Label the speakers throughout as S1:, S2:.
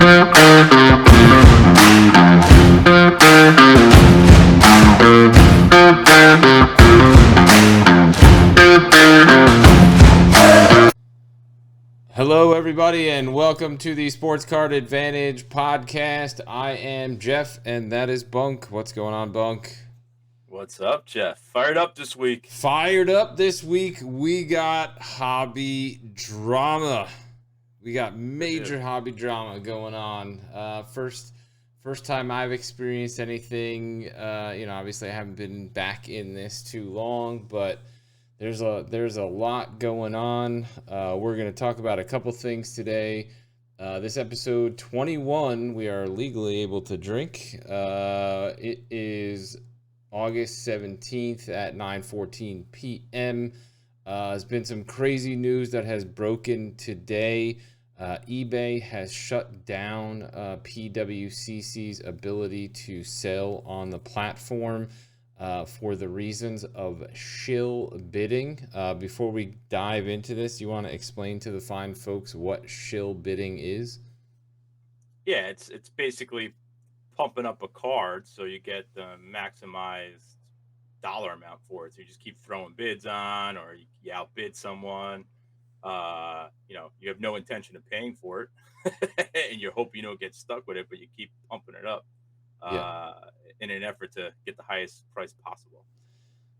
S1: Hello, everybody, and welcome to the Sports Card Advantage podcast. I am Jeff, and that is Bunk. What's going on, Bunk?
S2: What's up, Jeff? Fired up this week.
S1: Fired up this week. We got hobby drama. We got major hobby drama going on. First time I've experienced anything. Obviously I haven't been back in this too long, but there's a lot going on. We're going to talk about a couple things today. This episode 21, we are legally able to drink. It is August 17th at 9:14 p.m. There's been some crazy news that has broken today. eBay has shut down PWCC's ability to sell on the platform for the reasons of schill bidding. Before we dive into this, you want to explain to the fine folks what schill bidding is?
S2: Yeah, it's basically pumping up a card so you get the maximized dollar amount for it. So you just keep throwing bids on, or you outbid someone. You have no intention of paying for it, and you hope you don't get stuck with it, but you keep pumping it up in an effort to get the highest price possible.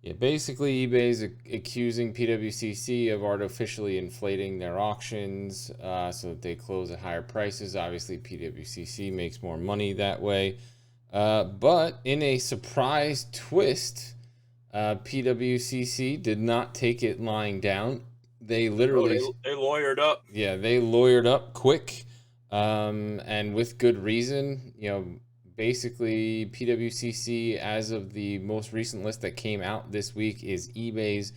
S1: Yeah, basically eBay is accusing PWCC of artificially inflating their auctions so that they close at higher prices. Obviously, PWCC makes more money that way. But in a surprise twist, PWCC did not take it lying down. They literally...
S2: they lawyered up.
S1: Yeah, they lawyered up quick and with good reason. Basically, PWCC, as of the most recent list that came out this week, is eBay's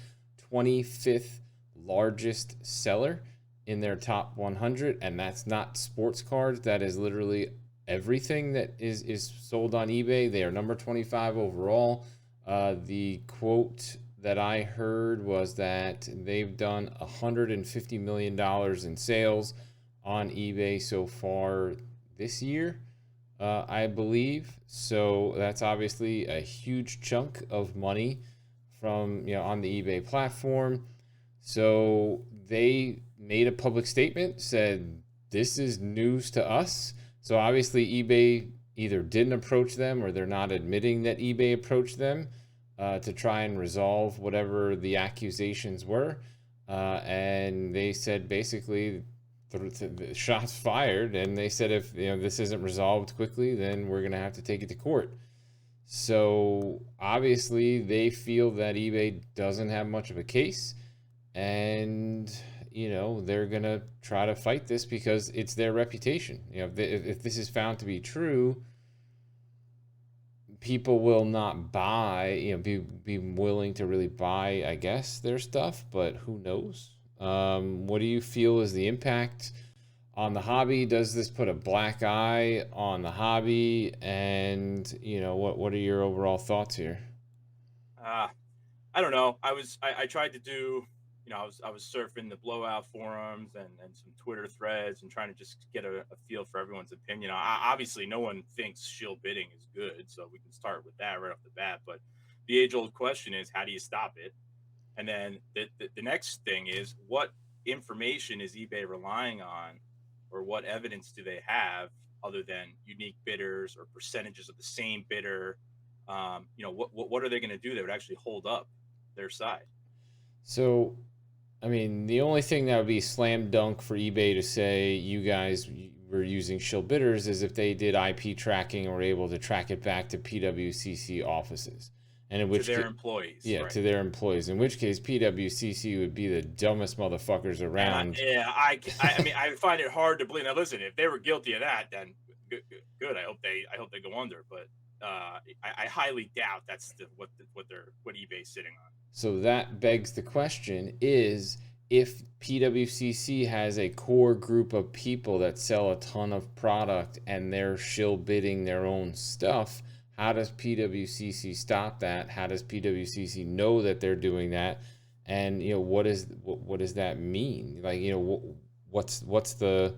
S1: 25th largest seller in their top 100, and that's not sports cards. That is literally everything that is sold on eBay. They are number 25 overall. The quote that I heard was that they've done $150 million in sales on eBay so far this year. I believe. So that's obviously a huge chunk of money from, on the eBay platform. So they made a public statement, said, this is news to us. So obviously eBay either didn't approach them, or they're not admitting that eBay approached them to try and resolve whatever the accusations were. And they said basically, the shots fired, and they said if this isn't resolved quickly, then we're gonna have to take it to court. So obviously they feel that eBay doesn't have much of a case, and they're gonna try to fight this because it's their reputation. If this is found to be true, people will not buy, be willing to really buy, I guess, their stuff, but who knows? What do you feel is the impact on the hobby? Does this put a black eye on the hobby? And what are your overall thoughts here?
S2: I don't know. I tried to do, I was surfing the blowout forums and some Twitter threads and trying to just get a feel for everyone's opinion. Obviously no one thinks schill bidding is good, so we can start with that right off the bat. But the age-old question is, how do you stop it? And then the next thing is, what information is eBay relying on, or what evidence do they have other than unique bidders or percentages of the same bidder? What are they going to do that would actually hold up their side?
S1: So, the only thing that would be slam dunk for eBay to say you guys were using schill bidders is if they did IP tracking or were able to track it back to PWCC offices. And in which
S2: to their employees.
S1: Yeah, right. To their employees. In which case, PWCC would be the dumbest motherfuckers around.
S2: I find it hard to believe. Now, listen, if they were guilty of that, then good. I hope they go under. But I highly doubt that's what eBay's sitting on.
S1: So that begs the question: is if PWCC has a core group of people that sell a ton of product and they're schill bidding their own stuff, how does PWCC stop that? How does PWCC know that they're doing that? And what does that mean? Like, what's the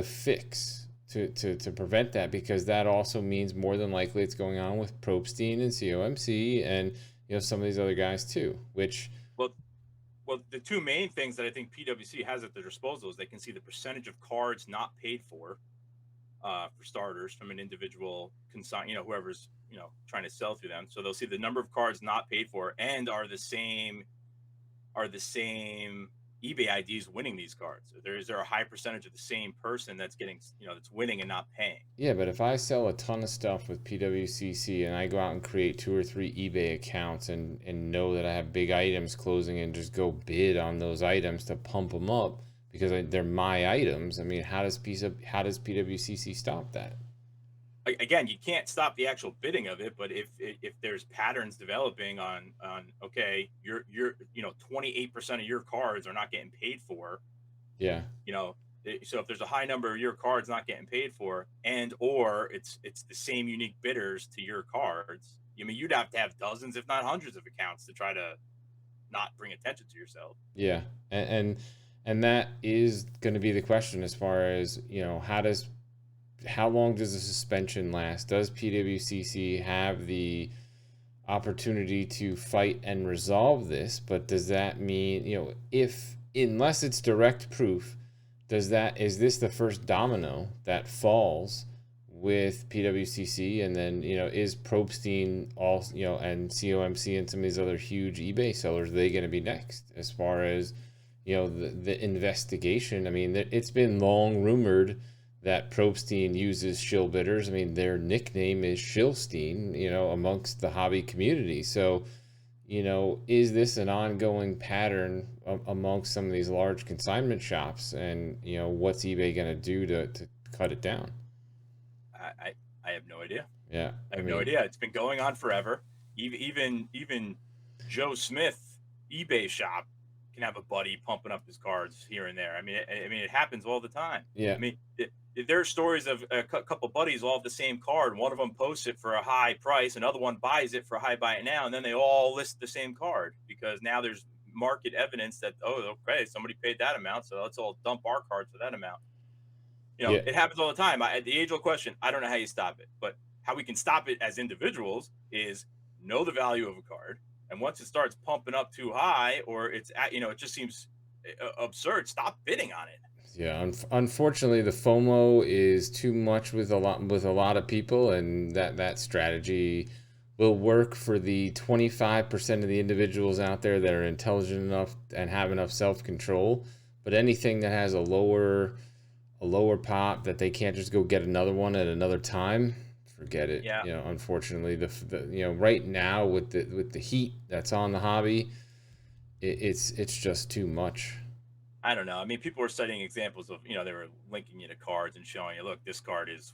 S1: fix? to prevent that, because that also means more than likely it's going on with Probstein and COMC and some of these other guys too, which
S2: well, the two main things that I think PWC has at their disposal is they can see the percentage of cards not paid for starters, from an individual whoever's trying to sell through them. So they'll see the number of cards not paid for and are the same eBay IDs winning these cards. Is there a high percentage of the same person that's getting that's winning and not paying?
S1: Yeah, but if I sell a ton of stuff with PWCC and I go out and create 2 or 3 eBay accounts and know that I have big items closing and just go bid on those items to pump them up because they're my items, I mean, how does PWCC stop that?
S2: Again, you can't stop the actual bidding of it, but if there's patterns developing on okay, you're 28% of your cards are not getting paid for.
S1: Yeah.
S2: So if there's a high number of your cards not getting paid for, and or it's the same unique bidders to your cards, I mean, you'd have to have dozens, if not hundreds, of accounts to try to not bring attention to yourself.
S1: Yeah, and that is going to be the question as far as how long does the suspension last? Does PWCC have the opportunity to fight and resolve this? But does that mean, unless it's direct proof, is this the first domino that falls with PWCC? And then, is Probstein also, and COMC and some of these other huge eBay sellers, are they going to be next as far as, the investigation? I mean, it's been long rumored that Probstein uses shill bidders. I mean, their nickname is Shillstein, amongst the hobby community. So, is this an ongoing pattern amongst some of these large consignment shops? And, what's eBay going to do to cut it down?
S2: I have no idea.
S1: Yeah.
S2: I have no idea. It's been going on forever. Even Joe Smith eBay shop can have a buddy pumping up his cards here and there. I mean, it happens all the time.
S1: Yeah.
S2: I mean, there are stories of a couple buddies all have the same card. One of them posts it for a high price, another one buys it for a high buy it now, and then they all list the same card because now there's market evidence that, oh, okay, somebody paid that amount, so let's all dump our cards for that amount. It happens all the time. The age-old question, I don't know how you stop it, but how we can stop it as individuals is know the value of a card, and once it starts pumping up too high, or it's it just seems absurd, stop bidding on it.
S1: Yeah, unfortunately, the FOMO is too much with a lot of people, and that strategy will work for the 25% of the individuals out there that are intelligent enough and have enough self-control. But anything that has a lower pop that they can't just go get another one at another time, forget it.
S2: Yeah.
S1: Unfortunately, the right now with the heat that's on the hobby, it's just too much.
S2: I don't know. I mean, people were citing examples of, they were linking you to cards and showing you, look, this card is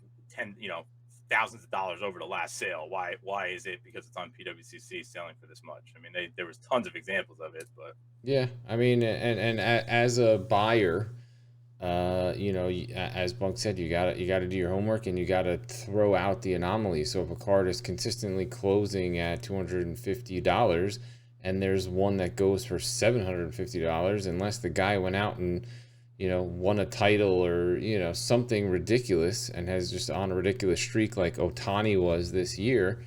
S2: thousands of dollars over the last sale. Why is it? Because it's on PWCC selling for this much. I mean, there was tons of examples of it, but
S1: yeah, I mean, and as a buyer, as Bunk said, you gotta do your homework and you gotta throw out the anomalies. So if a card is consistently closing at $250 and there's one that goes for $750, unless the guy went out and won a title or something ridiculous and has just on a ridiculous streak like Ohtani was this year,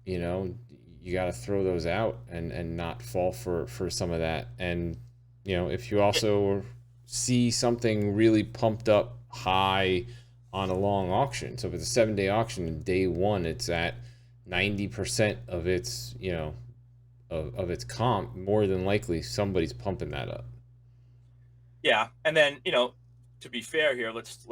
S1: you got to throw those out and not fall for some of that. And if you also see something really pumped up high on a long auction, so if it's a 7-day auction and day one it's at 90% of its of its comp, more than likely somebody's pumping that up.
S2: Yeah, and then to be fair here, let's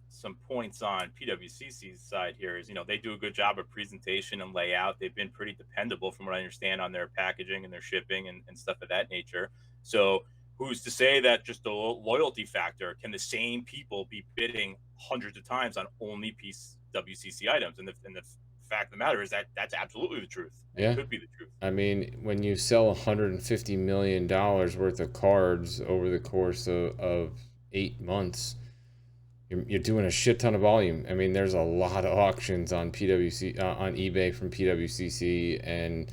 S2: some points on PWCC's side here is they do a good job of presentation and layout. They've been pretty dependable from what I understand on their packaging and their shipping and stuff of that nature. So who's to say that just the loyalty factor, can the same people be bidding hundreds of times on only PWCC items? And the fact of the matter is that that's absolutely the truth.
S1: Yeah.
S2: It could be the truth.
S1: I mean, when you sell $150 million worth of cards over the course of 8 months, you're doing a shit ton of volume. I mean, there's a lot of auctions on on eBay from PWCC, and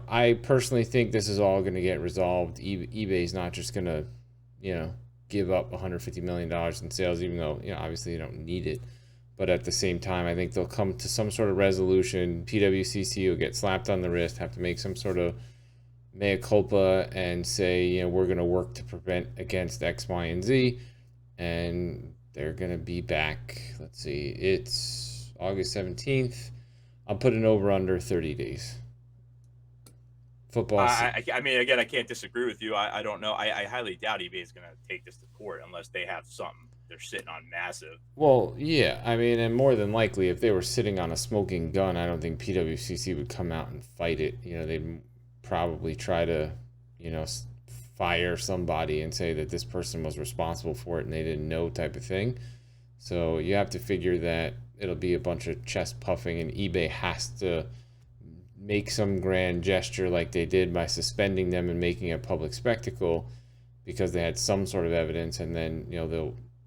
S1: I personally think this is all going to get resolved. eBay's not just going to give up $150 million in sales, even though, obviously you don't need it. But at the same time, I think they'll come to some sort of resolution. PWCC will get slapped on the wrist, have to make some sort of mea culpa and say, we're going to work to prevent against X, Y, and Z. And they're going to be back. Let's see. It's August 17th. I'll put an over under 30 days. Football.
S2: I mean, again, I can't disagree with you. I don't know. I highly doubt eBay is going to take this to court unless they have something they're sitting on massive.
S1: Well, yeah. I mean, and more than likely, if they were sitting on a smoking gun, I don't think PWCC would come out and fight it. They'd probably try to, fire somebody and say that this person was responsible for it and they didn't know, type of thing. So you have to figure that it'll be a bunch of chest puffing, and eBay has to make some grand gesture like they did by suspending them and making a public spectacle because they had some sort of evidence, and then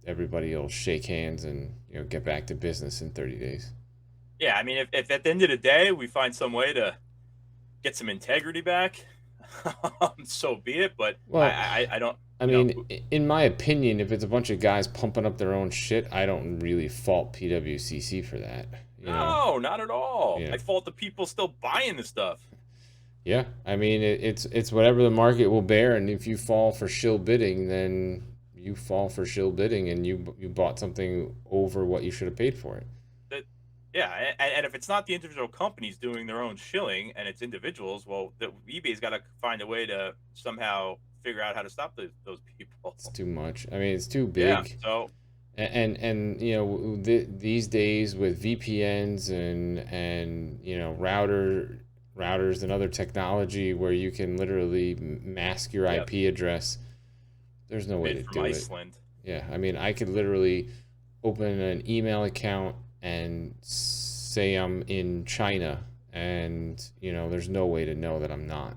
S1: everybody will shake hands and get back to business in 30 days.
S2: Yeah, I mean, if at the end of the day we find some way to get some integrity back, so be it. But well, I don't.
S1: I mean, in my opinion, if it's a bunch of guys pumping up their own shit, I don't really fault PWCC for that.
S2: No, not at all. I fault the people still buying the stuff.
S1: Yeah, I mean, it's whatever the market will bear, and if you fall for shill bidding, then you fall for shill bidding, and you bought something over what you should have paid for it.
S2: Yeah, and if it's not the individual companies doing their own shilling and it's individuals, well, eBay's got to find a way to somehow figure out how to stop those people.
S1: It's too much. I mean, it's too big.
S2: Yeah, so.
S1: And these days with VPNs and routers and other technology where you can literally mask your IP address, there's no way to do
S2: Iceland.
S1: it. Yeah, I mean, I could literally open an email account and say I'm in China, and there's no way to know that I'm not.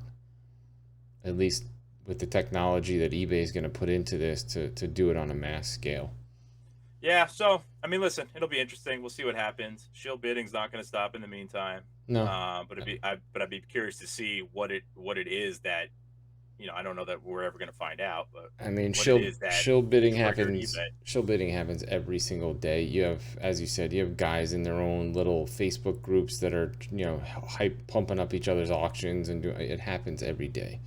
S1: At least with the technology that eBay is going to put into this to do it on a mass scale.
S2: Yeah, so I mean, listen, it'll be interesting. We'll see what happens. Shill bidding's not going to stop in the meantime.
S1: No,
S2: but I'd be curious to see what it is that I don't know that we're ever going to find out. But
S1: I mean, shill bidding happens. Shill bidding happens every single day. You have, as you said, you have guys in their own little Facebook groups that are pumping up each other's auctions, and it happens every day.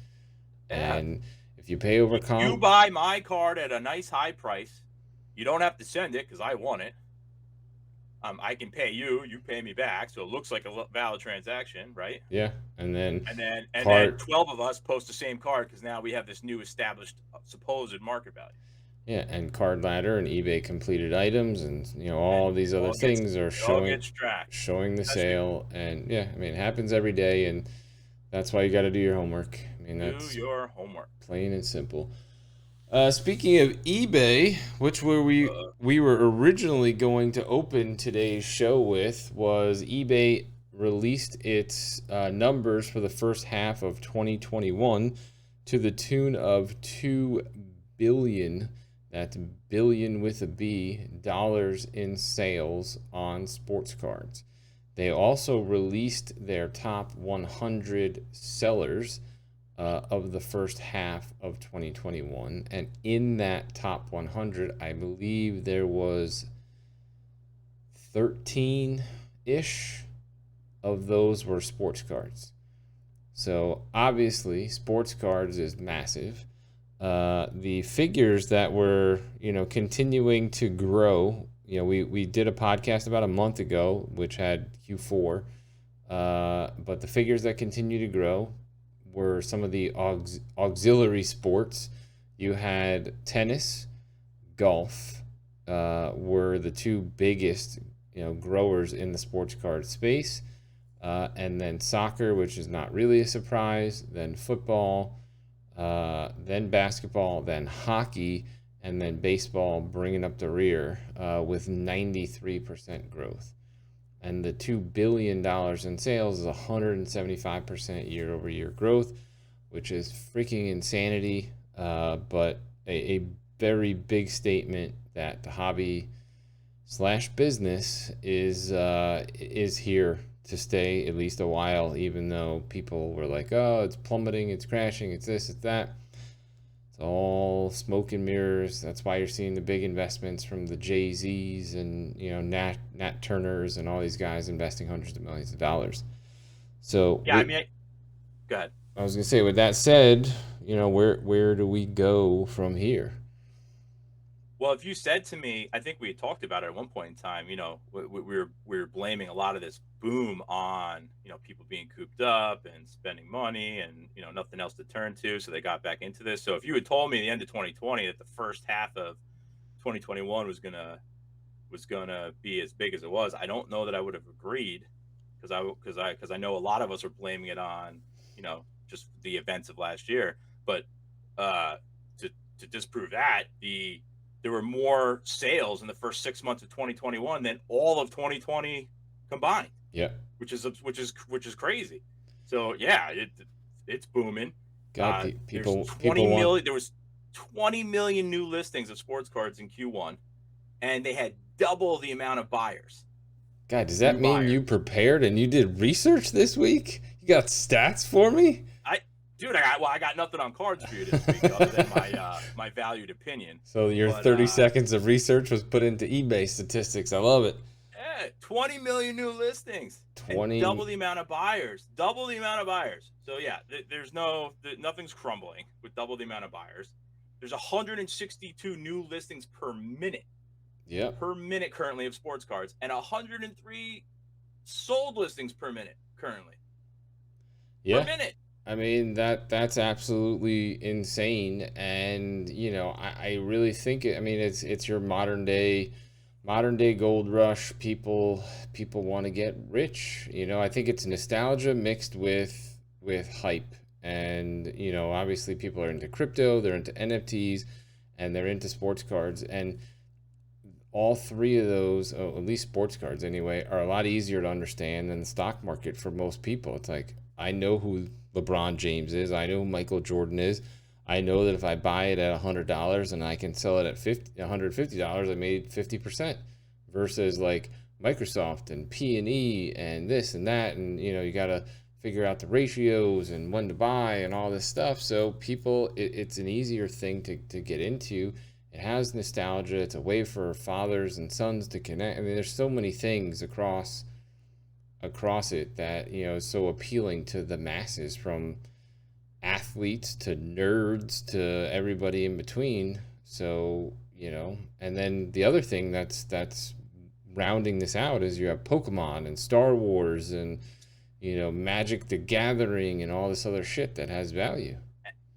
S1: Yeah. And if you pay over
S2: you buy my card at a nice high price. You don't have to send it because I want it. I can pay you. You pay me back, so it looks like a valid transaction, right?
S1: Yeah, and then
S2: 12 of us post the same card because now we have this new established supposed market value.
S1: Yeah, and Card Ladder and eBay completed items, and all these other things are showing the sale, and yeah, I mean, it happens every day, and that's why you got to do your homework. I mean, that's
S2: do your homework,
S1: plain and simple. Speaking of eBay, which we were originally going to open today's show with, was eBay released its numbers for the first half of 2021 to the tune of $2 billion, that's billion with a B, dollars in sales on sports cards. They also released their top 100 sellers of the first half of 2021, and in that top 100, I believe there was 13-ish of those were sports cards. So obviously, sports cards is massive. The figures that were, continuing to grow, we did a podcast about a month ago, which had Q4, but the figures that continue to grow were some of the auxiliary sports. You had tennis, golf, were the two biggest, growers in the sports card space, and then soccer, which is not really a surprise, then football, then basketball, then hockey, and then baseball bringing up the rear with 93% growth. And the $2 billion in sales is 175% year-over-year growth, which is freaking insanity, but a very big statement that the hobby/business is here to stay at least a while, even though people were like, oh, it's plummeting, it's crashing, it's this, it's that. It's all smoke and mirrors. That's why you're seeing the big investments from the Jay-Z's and, Nat Turners and all these guys investing hundreds of millions of dollars. So
S2: Yeah, I mean, go ahead.
S1: I was gonna say, with that said, where do we go from here?
S2: Well, if you said to me, I think we had talked about it at one point in time. We were blaming a lot of this boom on people being cooped up and spending money and nothing else to turn to, so they got back into this. So if you had told me at the end of 2020 that the first half of 2021 was gonna be as big as it was, I don't know that I would have agreed, because I know a lot of us are blaming it on just the events of last year. But uh, to disprove that, there were more sales in the first 6 months of 2021 than all of 2020 combined.
S1: Yeah.
S2: Which is crazy. So yeah, it's booming.
S1: God,
S2: There's
S1: people
S2: 20
S1: want.
S2: million. There was 20 million new listings of sports cards in Q1, and they had double the amount of buyers.
S1: God, does that mean you prepared and you did research this week? You got stats for me?
S2: I got nothing on cards for you this week other than my valued opinion.
S1: So your 30 seconds of research was put into eBay statistics. I love it.
S2: Yeah, 20 million new listings.
S1: 20.
S2: And double the amount of buyers. Double the amount of buyers. So yeah, nothing's crumbling with double the amount of buyers. There's 162 new listings per minute.
S1: Yeah.
S2: Per minute currently of sports cards, and 103 sold listings per minute currently.
S1: Yeah.
S2: Per minute.
S1: I mean, that's absolutely insane. And, I really think it's your modern day gold rush. People want to get rich. I think it's nostalgia mixed with hype. And, obviously people are into crypto, they're into NFTs, and they're into sports cards. And all three of those, at least sports cards anyway, are a lot easier to understand than the stock market for most people. It's like, I know who LeBron James is. I know who Michael Jordan is. I know that if I buy it at $100 and I can sell it at $150, I made 50%. Versus like Microsoft and P&E and this and that, and you got to figure out the ratios and when to buy and all this stuff. So people, it's an easier thing to get into. It has nostalgia. It's a way for fathers and sons to connect. I mean, there's so many things across it that is so appealing to the masses, from athletes to nerds to everybody in between. So and then the other thing that's rounding this out is you have Pokemon and Star Wars and Magic the Gathering and all this other shit that has value.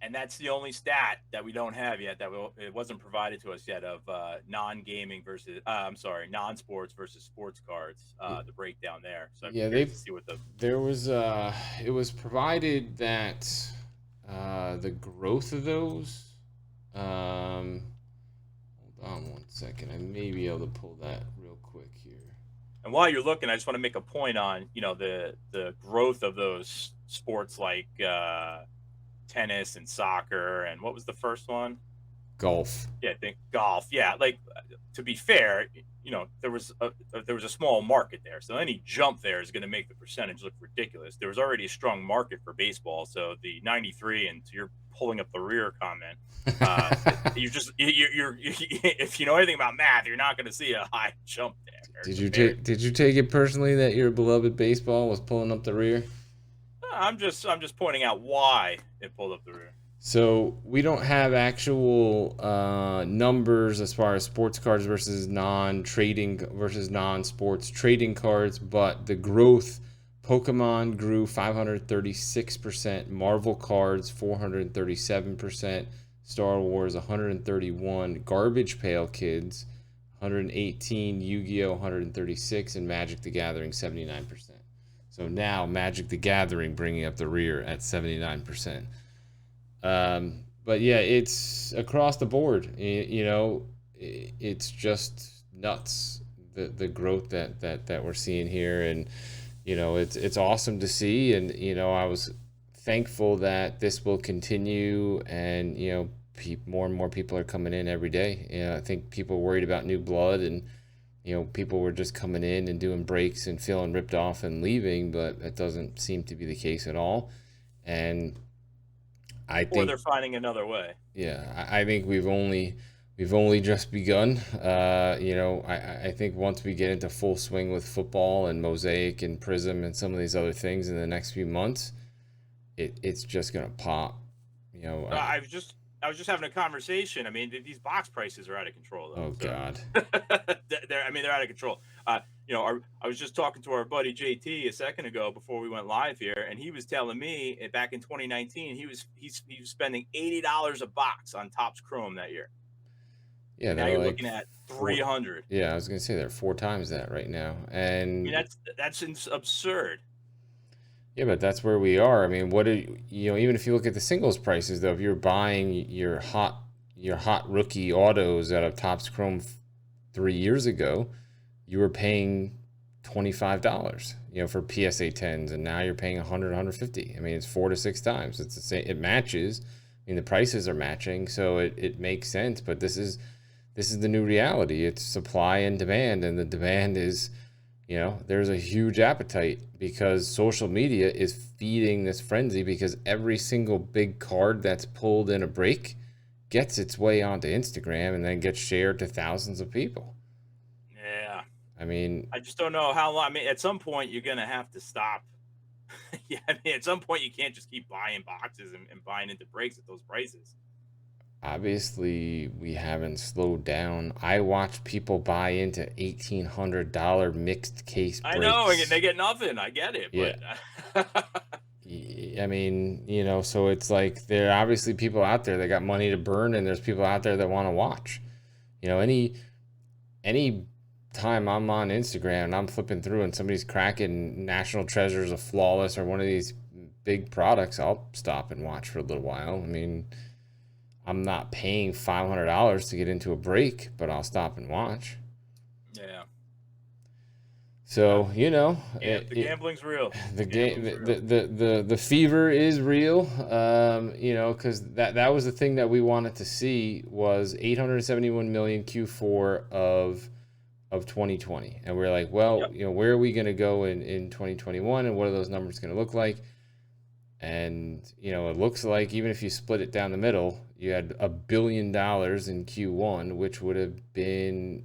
S2: And that's the only stat that we don't have yet, it wasn't provided to us yet, of non-gaming versus non-sports versus sports cards, the breakdown there. So
S1: yeah,
S2: they see what
S1: there was it was provided that the growth of those, hold on one second, I may be able to pull that real quick here.
S2: And while you're looking, I just want to make a point on the growth of those sports like tennis and soccer, and what was the first one?
S1: Golf.
S2: Yeah, I think golf. Yeah, like, to be fair, there was a small market there, so any jump there is going to make the percentage look ridiculous. There was already a strong market for baseball, so the 93, and you're pulling up the rear comment. You're if you know anything about math, you're not going to see a high jump there.
S1: Did you take it personally that your beloved baseball was pulling up the rear?
S2: I'm just pointing out why it pulled up the rear.
S1: So we don't have actual numbers as far as sports cards versus non-trading versus non-sports trading cards, but the growth, Pokemon grew 536%, Marvel cards 437%, Star Wars 131%, Garbage Pail Kids 118%, Yu-Gi-Oh 136%, and Magic the Gathering 79%. So now Magic the Gathering bringing up the rear at 79%. But yeah, it's across the board. It's just nuts, the growth that we're seeing here, and it's awesome to see. And I was thankful that this will continue, and more and more people are coming in every day. I think people were worried about new blood, and people were just coming in and doing breaks and feeling ripped off and leaving, but that doesn't seem to be the case at all. And I
S2: or
S1: think,
S2: they're finding another way.
S1: yeah, I think we've only just begun. I think once we get into full swing with football and Mosaic and Prism and some of these other things in the next few months, it's just gonna pop. You know,
S2: I was just having a conversation. I mean, these box prices are out of control, though.
S1: oh
S2: So
S1: God,
S2: they're out of control. I was just talking to our buddy JT a second ago before we went live here, and he was telling me back in 2019 he was spending $80 a box on Topps Chrome that year.
S1: yeah,
S2: Now
S1: they're
S2: you're
S1: like
S2: looking at
S1: four.
S2: 300.
S1: Yeah, I was gonna say they're 4 times that right now,
S2: I mean,
S1: and
S2: that's absurd.
S1: yeah, but that's where we are. I mean, even if you look at the singles prices though, if you're buying your hot rookie autos out of Topps Chrome 3 years ago, you were paying $25, for PSA 10s, and now you're paying 100, 150. I mean, it's 4 to 6 times. It's the same. It matches. I mean, the prices are matching, so it makes sense. But this is the new reality. It's supply and demand, and the demand is, there's a huge appetite because social media is feeding this frenzy because every single big card that's pulled in a break gets its way onto Instagram and then gets shared to thousands of people.
S2: Yeah.
S1: I mean,
S2: I just don't know how long. I mean, at some point you're gonna have to stop. Yeah, I mean, at some point you can't just keep buying boxes and buying into breaks at those prices.
S1: obviously we haven't slowed down. I watch people buy into $1,800 mixed case
S2: I know, and
S1: breaks.
S2: they get nothing. I get it,
S1: Yeah.
S2: but
S1: I mean, so it's like there are obviously people out there that got money to burn, and there's people out there that want to watch. Any time I'm on Instagram and I'm flipping through and somebody's cracking National Treasures of Flawless or one of these big products, I'll stop and watch for a little while. I mean, I'm not paying $500 to get into a break, but I'll stop and watch.
S2: yeah.
S1: So,
S2: Yeah, the gambling's real.
S1: the game, the fever is real. Because that was the thing that we wanted to see was 871 million Q4 of 2020, and we're like, well,
S2: Yep.
S1: where are we going to go in 2021, and what are those numbers going to look like? And it looks like even if you split it down the middle, you had $1 billion in Q1, which would have been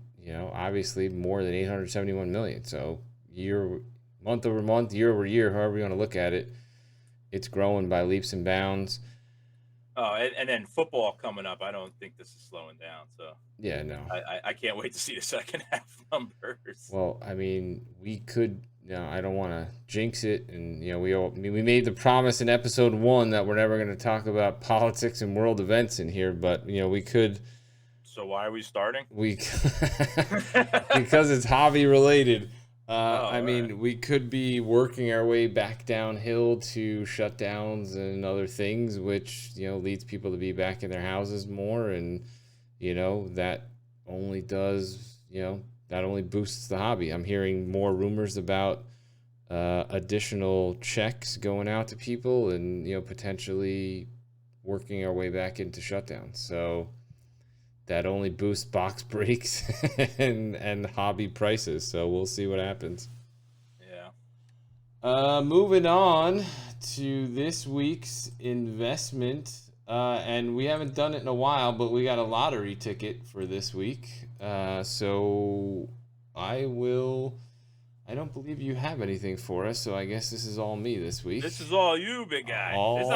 S1: obviously more than 871 million. So month over month, year over year, however you want to look at it, it's growing by leaps and bounds.
S2: Oh, and then football coming up. I don't think this is slowing down. So
S1: Yeah, no.
S2: I can't wait to see the second half numbers.
S1: Well, I mean, we could. I don't want to jinx it, and we made the promise in episode 1 that we're never going to talk about politics and world events in here, but we could.
S2: So why are we starting?
S1: Because it's hobby related.
S2: I
S1: mean,
S2: right.
S1: We could be working our way back downhill to shutdowns and other things, which leads people to be back in their houses more, and that only does that only boosts the hobby. I'm hearing more rumors about additional checks going out to people, and potentially working our way back into shutdowns. So that only boosts box breaks and hobby prices. So we'll see what happens.
S2: Yeah.
S1: Moving on to this week's investment. And we haven't done it in a while, but we got a lottery ticket for this week. So I don't believe you have anything for us, so I guess this is all me this week.
S2: This is all you, big guy. There's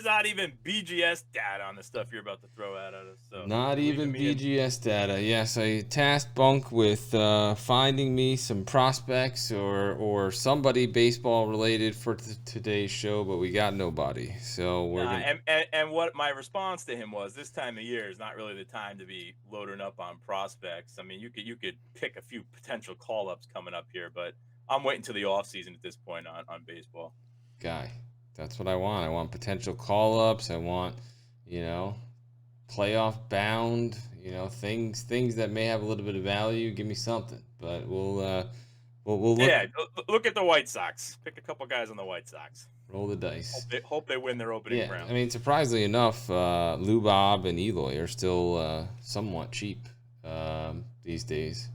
S2: not even BGS data on the stuff you're about to throw out at us. So
S1: not even BGS data. Yes, I tasked Bunk with finding me some prospects or somebody baseball related for today's show, but we got nobody. So we're
S2: and what my response to him was, this time of year is not really the time to be loading up on prospects. I mean, you could pick a few potential call ups coming up here, but I'm waiting till the off season at this point on baseball.
S1: Guy, that's what I want. I want potential call ups. I want playoff bound, things that may have a little bit of value. Give me something, but we'll look.
S2: Yeah, look at the White Sox. Pick a couple guys on the White Sox.
S1: Roll the dice.
S2: Hope they win their opening round.
S1: I mean, surprisingly enough, Lou Bob and Eloy are still somewhat cheap these days.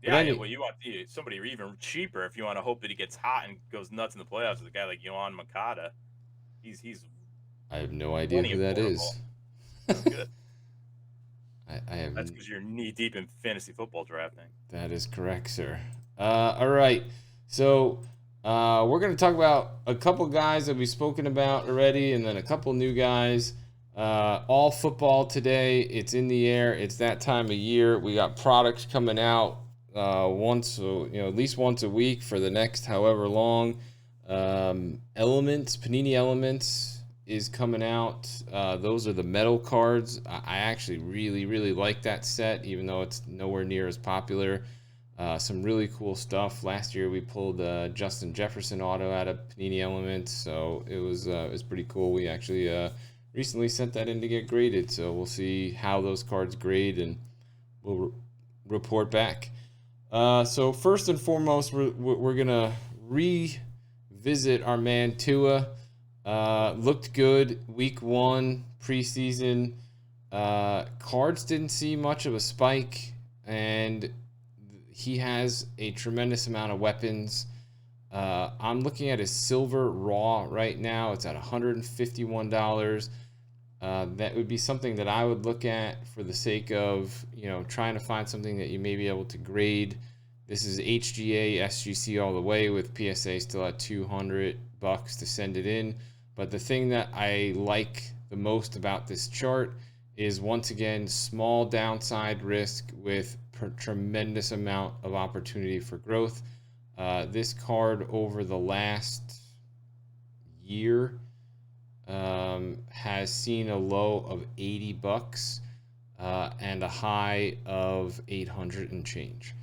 S2: Yeah, well, you want somebody even cheaper if you want to hope that he gets hot and goes nuts in the playoffs. With a guy like Yohan Makata, he's
S1: I have no idea
S2: Plenty
S1: who that
S2: affordable.
S1: is.
S2: That's good.
S1: I have.
S2: That's because you're knee deep in fantasy football drafting.
S1: That is correct, sir. All right. So we're going to talk about a couple guys that we've spoken about already, and then a couple new guys. All football today. It's in the air. It's that time of year. We got products coming out once, at least once a week for the next however long. Elements, Panini Elements is coming out. Those are the metal cards. I actually really, really like that set, even though it's nowhere near as popular. Some really cool stuff. Last year we pulled Justin Jefferson auto out of Panini Elements, so it was pretty cool. We actually recently sent that in to get graded, so we'll see how those cards grade and we'll report back. So first and foremost, we're gonna revisit our man Tua. Looked good week 1 preseason. Cards didn't see much of a spike, and he has a tremendous amount of weapons. I'm looking at his silver raw right now. It's at $151. That would be something that I would look at for the sake of, trying to find something that you may be able to grade. This is HGA, SGC all the way, with PSA still at $200 to send it in. But the thing that I like the most about this chart is, once again, small downside risk with tremendous amount of opportunity for growth. This card over the last year has seen a low of $80 and a high of 800 and change.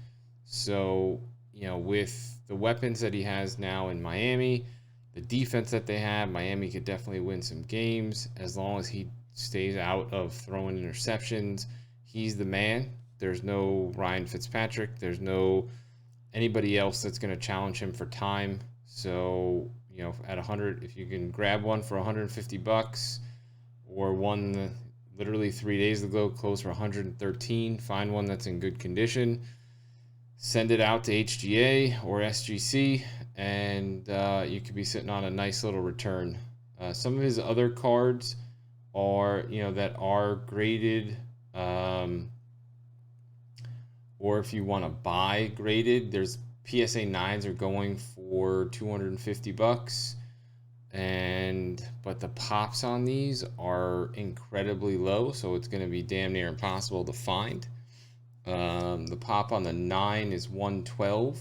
S1: So, with the weapons that he has now in Miami, the defense that they have, Miami could definitely win some games as long as he stays out of throwing interceptions. He's the man. There's no Ryan Fitzpatrick. There's no anybody else that's going to challenge him for time. So, at 100, if you can grab one for $150, or one literally 3 days ago closed for 113, find one that's in good condition, send it out to HGA or SGC, and you could be sitting on a nice little return. Some of his other cards are, that are graded, or if you want to buy graded, there's PSA 9s are going for $250, but the pops on these are incredibly low, so it's going to be damn near impossible to find. The pop on the 9 is $112.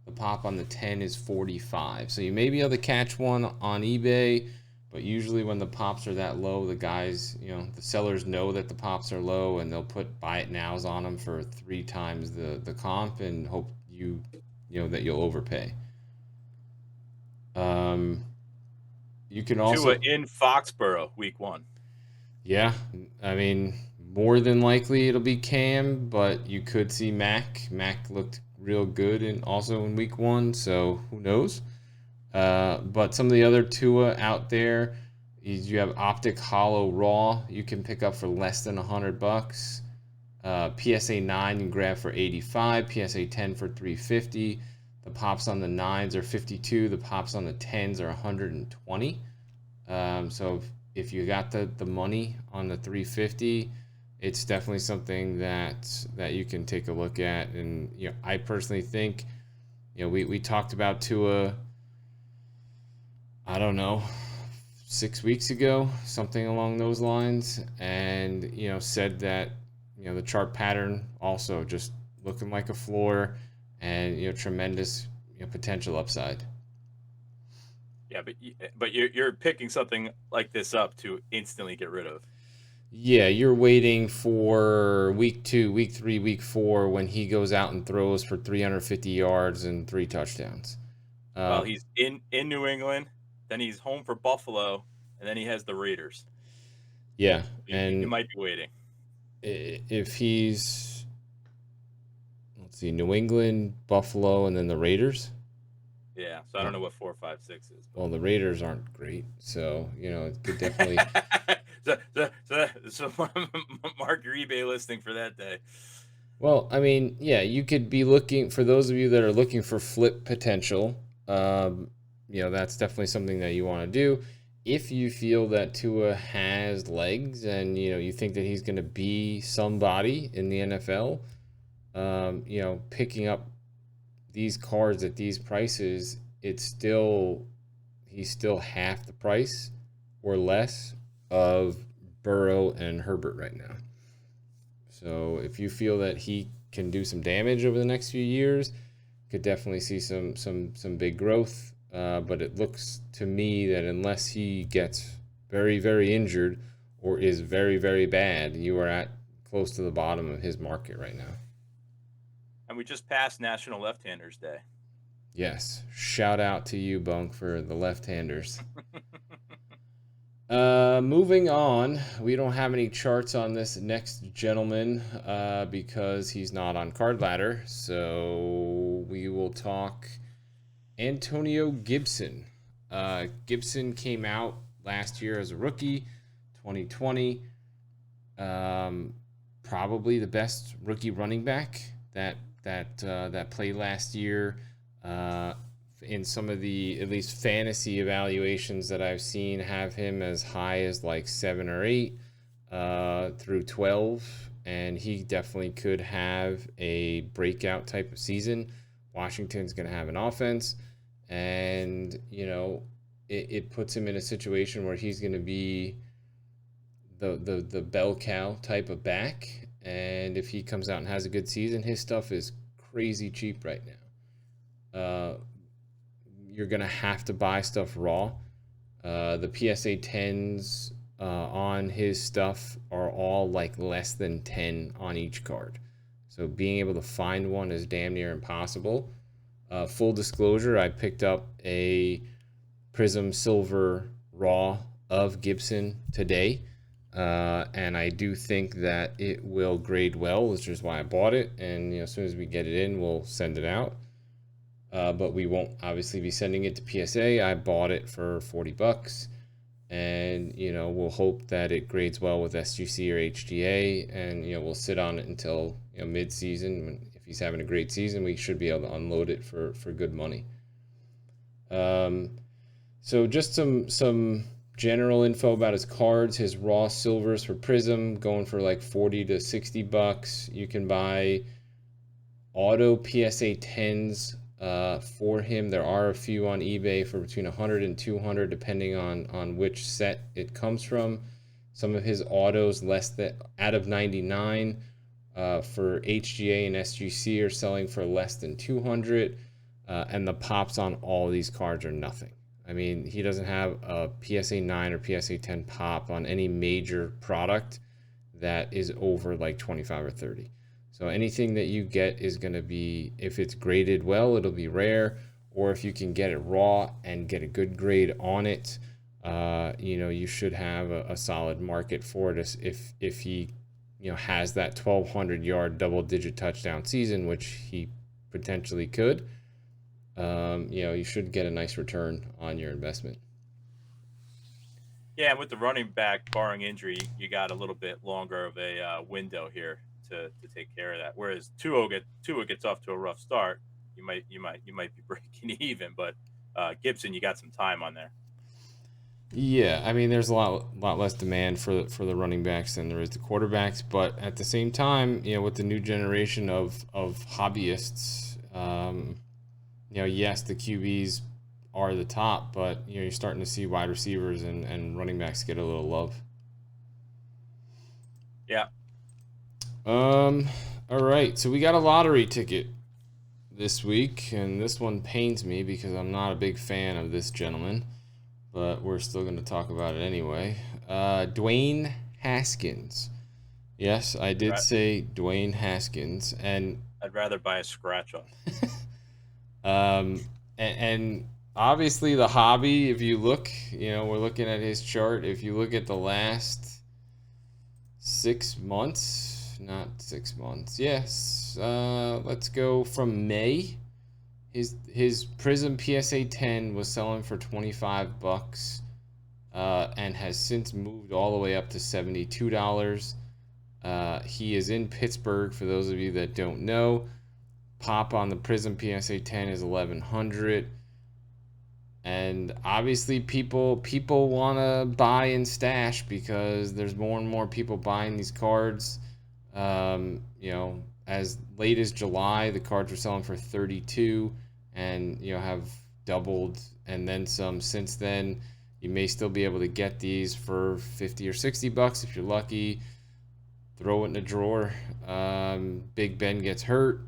S1: The pop on the 10 is $45. So you may be able to catch one on eBay, but usually when the pops are that low, the guys, the sellers know that the pops are low, and they'll put buy it nows on them for 3 times the comp and hope that you'll overpay. You can also
S2: Tua in Foxborough week 1.
S1: Yeah, I mean, more than likely it'll be Cam, but you could see Mac. Mac looked real good and also in week 1, so who knows? But some of the other Tua out there is, you have Optic Hollow Raw. You can pick up for less than $100. PSA 9 you can grab for $85. PSA 10 for $350. The pops on the 9s are $52. The pops on the 10s are $120. So if you got the money on the $350, it's definitely something that you can take a look at. And I personally think, we talked about Tua, I don't know, 6 weeks ago, something along those lines, and said that the chart pattern also just looking like a floor, and tremendous potential upside.
S2: Yeah, but you're picking something like this up to instantly get rid of.
S1: Yeah, you're waiting for week 2, week 3, week 4 when he goes out and throws for 350 yards and 3 touchdowns.
S2: Well, he's in New England, then he's home for Buffalo, and then he has the Raiders.
S1: Yeah,
S2: and you might be waiting.
S1: If he's, let's see, New England, Buffalo, and then the Raiders.
S2: Yeah, so I don't know what 4, 5, 6 is.
S1: But... Well, the Raiders aren't great, so it could definitely.
S2: so mark your eBay listing for that day.
S1: Well, I mean, yeah, you could be looking, for those of you that are looking for flip potential. That's definitely something that you want to do. if you feel that Tua has legs and you think that he's going to be somebody in the NFL, picking up these cards at these prices, he's still half the price or less of Burrow and Herbert right now. So if you feel that he can do some damage over the next few years, could definitely see some big growth. But it looks to me that unless he gets very, very injured or is very, very bad, you are at close to the bottom of his market right now.
S2: And we just passed National Left-Handers Day.
S1: Yes. Shout out to you, Bunk, for the left-handers. Moving on, we don't have any charts on this next gentleman because he's not on Card Ladder. So we will talk Antonio Gibson. Gibson came out last year as a rookie, 2020. Probably the best rookie running back that played last year. In some of the at least fantasy evaluations that I've seen, have him as high as like 7 or 8 through 12, and he definitely could have a breakout type of season. Washington's going to have an offense, and it puts him in a situation where he's going to be the bell cow type of back, and if he comes out and has a good season, his stuff is crazy cheap right now. You're going to have to buy stuff raw. The PSA 10s on his stuff are all like less than 10 on each card. So being able to find one is damn near impossible. Full disclosure, I picked up a Prism Silver Raw of Gibson today. And I do think that it will grade well, which is why I bought it. And as soon as we get it in, we'll send it out. But we won't obviously be sending it to PSA. I bought it for $40, and we'll hope that it grades well with SGC or HGA, and we'll sit on it until mid-season. If he's having a great season, we should be able to unload it for good money. So just some general info about his cards. His raw silvers for Prism going for like $40 to $60. You can buy auto PSA 10s for him. There are a few on eBay for between $100 and $200 depending on which set it comes from. Some of his autos less than out of 99 for HGA and SGC are selling for less than $200, and the pops on all of these cards are nothing. I mean, he doesn't have a PSA 9 or PSA 10 pop on any major product that is over like 25 or 30. So anything that you get is going to be, if it's graded well, it'll be rare. Or if you can get it raw and get a good grade on it, you should have a solid market for it. If he, has that 1,200-yard double-digit touchdown season, which he potentially could, you should get a nice return on your investment.
S2: Yeah, with the running back, barring injury, you got a little bit longer of a window here to take care of that. Whereas Tua gets off to a rough start, you might be breaking even, but Gibson, you got some time on there.
S1: Yeah, I mean, there's a lot less demand for the running backs than there is the quarterbacks, but at the same time, with the new generation of hobbyists, yes, the QBs are the top, but you're starting to see wide receivers and running backs get a little love.
S2: Yeah.
S1: All right, so we got a lottery ticket this week, and this one pains me because I'm not a big fan of this gentleman, but we're still going to talk about it anyway. Dwayne Haskins. Yes, I did say Dwayne Haskins, and
S2: I'd rather buy a scratch off.
S1: And obviously the hobby, if you look, we're looking at his chart. If you look at the last 6 months, not 6 months. Yes. Let's go from May. His Prism PSA 10 was selling for $25, and has since moved all the way up to $72. He is in Pittsburgh, for those of you that don't know. Pop on the Prism PSA 10 is $1,100, And obviously people want to buy and stash because there's more and more people buying these cards. As late as July, the cards were selling for 32 and, have doubled and then some since then. You may still be able to get these for 50 or 60 bucks if you're lucky. Throw it in a drawer. Big Ben gets hurt,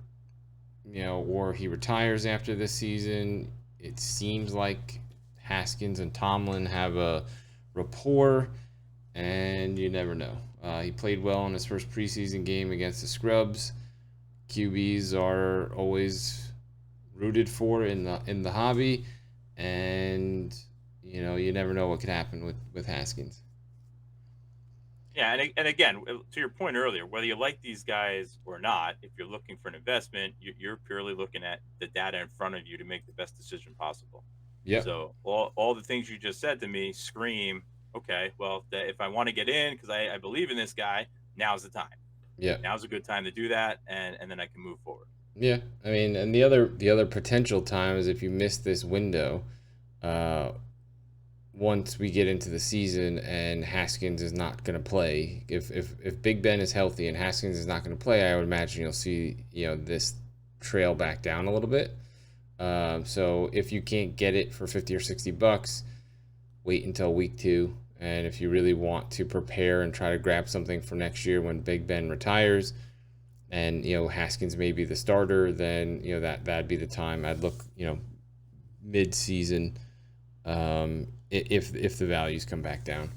S1: or he retires after this season. It seems like Haskins and Tomlin have a rapport, and you never know. He played well in his first preseason game against the Scrubs. QBs are always rooted for in the hobby, and you never know what could happen with Haskins.
S2: Yeah, and again, to your point earlier, whether you like these guys or not, if you're looking for an investment, you're purely looking at the data in front of you to make the best decision possible.
S1: Yeah.
S2: So all the things you just said to me scream, okay, well, if I want to get in because I believe in this guy, now's the time.
S1: Yeah.
S2: Now's a good time to do that, and then I can move forward.
S1: Yeah, I mean, and the other potential time is if you miss this window, once we get into the season and Haskins is not going to play, if Big Ben is healthy and Haskins is not going to play, I would imagine you'll see this trail back down a little bit. So if you can't get it for 50 or 60 bucks, wait until week 2. And if you really want to prepare and try to grab something for next year when Big Ben retires, and Haskins may be the starter, then that'd be the time. I'd look mid-season if the values come back down.